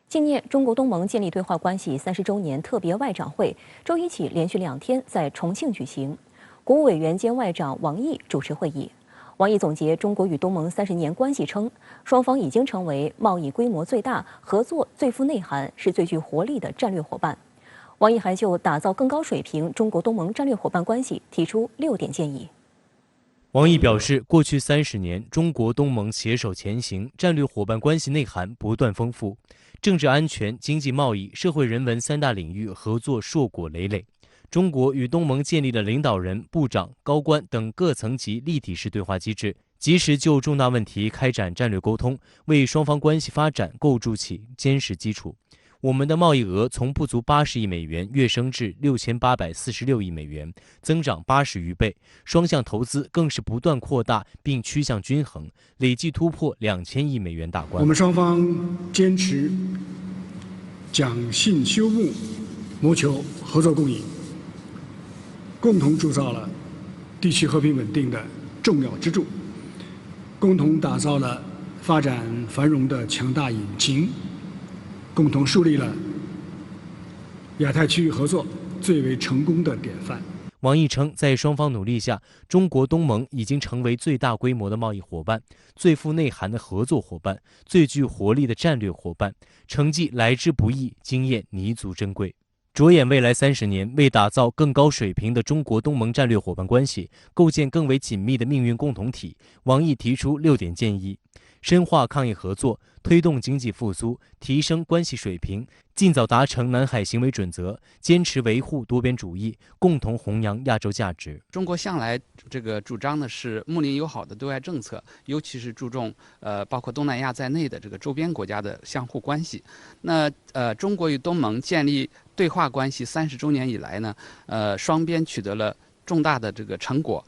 纪念中国东盟建立对话关系30周年特别外长会，周一起连续2天在重庆举行。国务委员兼外长王毅主持会议。王毅总结中国与东盟30年关系称，双方已经成为贸易规模最大、合作最富内涵、是最具活力的战略伙伴。王毅还就打造更高水平中国东盟战略伙伴关系提出6点建议。王毅表示，过去30年，中国东盟携手前行，战略伙伴关系内涵不断丰富，政治安全、经济贸易、社会人文3大领域合作硕果累累。中国与东盟建立了领导人、部长、高官等各层级立体式对话机制，及时就重大问题开展战略沟通，为双方关系发展构筑起坚实基础。我们的贸易额从不足80亿美元跃升至6846亿美元，增长80余倍。双向投资更是不断扩大并趋向均衡，累计突破2000亿美元大关。我们双方坚持讲信修睦，谋求合作共赢，共同铸造了地区和平稳定的重要支柱，共同打造了发展繁荣的强大引擎，共同树立了亚太区域合作最为成功的典范。王毅称，在双方努力下，中国东盟已经成为最大规模的贸易伙伴、最富内涵的合作伙伴、最具活力的战略伙伴，成绩来之不易，经验弥足珍贵。着眼未来30年，为打造更高水平的中国东盟战略伙伴关系，构建更为紧密的命运共同体，王毅提出6点建议：深化抗疫合作，推动经济复苏，提升关系水平，尽早达成南海行为准则，坚持维护多边主义，共同弘扬亚洲价值。中国向来主张的是睦邻友好的对外政策，尤其是注重包括东南亚在内的周边国家的相互关系。那中国与东盟建立对话关系30周年以来呢，双边取得了重大的成果。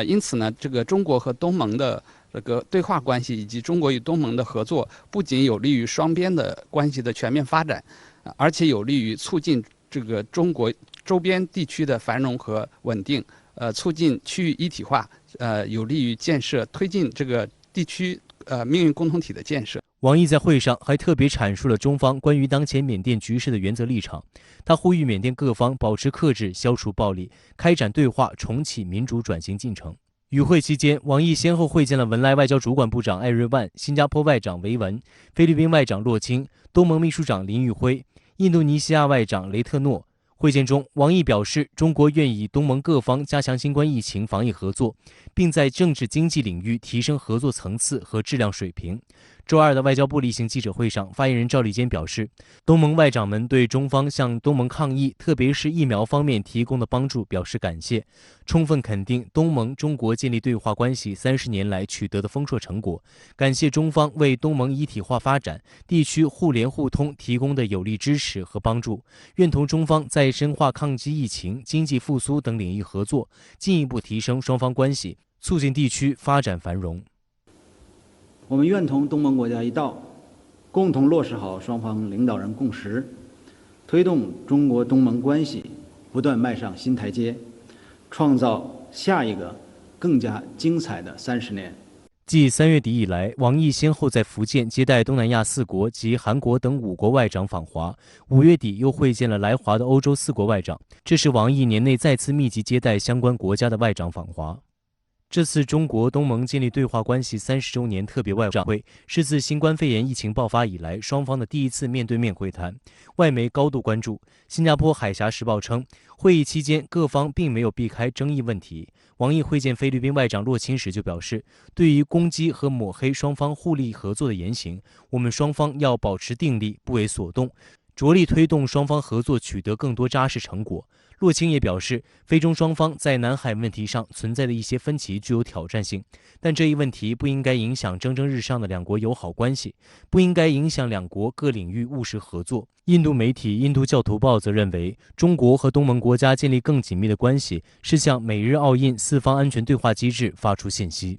因此呢，中国和东盟的对话关系以及中国与东盟的合作，不仅有利于双边的关系的全面发展，而且有利于促进中国周边地区的繁荣和稳定，促进区域一体化，有利于推进地区命运共同体的建设。王毅在会上还特别阐述了中方关于当前缅甸局势的原则立场。他呼吁缅甸各方保持克制，消除暴力，开展对话，重启民主转型进程。与会期间，王毅先后会见了文莱外交主管部长艾瑞万、新加坡外长维文、菲律宾外长洛钦、东盟秘书长林玉辉、印度尼西亚外长雷特诺。会见中，王毅表示，中国愿与东盟各方加强新冠疫情防疫合作，并在政治经济领域提升合作层次和质量水平。周二的外交部例行记者会上，发言人赵立坚表示，东盟外长们对中方向东盟抗疫，特别是疫苗方面提供的帮助表示感谢，充分肯定东盟中国建立对话关系30年来取得的丰硕成果，感谢中方为东盟一体化发展、地区互联互通提供的有力支持和帮助，愿同中方在深化抗击疫情、经济复苏等领域合作，进一步提升双方关系，促进地区发展繁荣。我们愿同东盟国家一道，共同落实好双方领导人共识，推动中国东盟关系不断迈上新台阶，创造下一个更加精彩的30年。继3月底以来，王毅先后在福建接待东南亚4国及韩国等5国外长访华，5月底又会见了来华的欧洲4国外长，这是王毅年内再次密集接待相关国家的外长访华。这次中国东盟建立对话关系30周年特别外长会是自新冠肺炎疫情爆发以来双方的第一次面对面会谈，外媒高度关注。新加坡海峡时报称，会议期间各方并没有避开争议问题。王毅会见菲律宾外长洛钦时就表示，对于攻击和抹黑双方互利合作的言行，我们双方要保持定力，不为所动，着力推动双方合作取得更多扎实成果。洛钦也表示，菲中双方在南海问题上存在的一些分歧具有挑战性，但这一问题不应该影响蒸蒸日上的两国友好关系，不应该影响两国各领域务实合作。印度媒体《印度教徒报》则认为，中国和东盟国家建立更紧密的关系，是向美日澳印4方安全对话机制发出信息。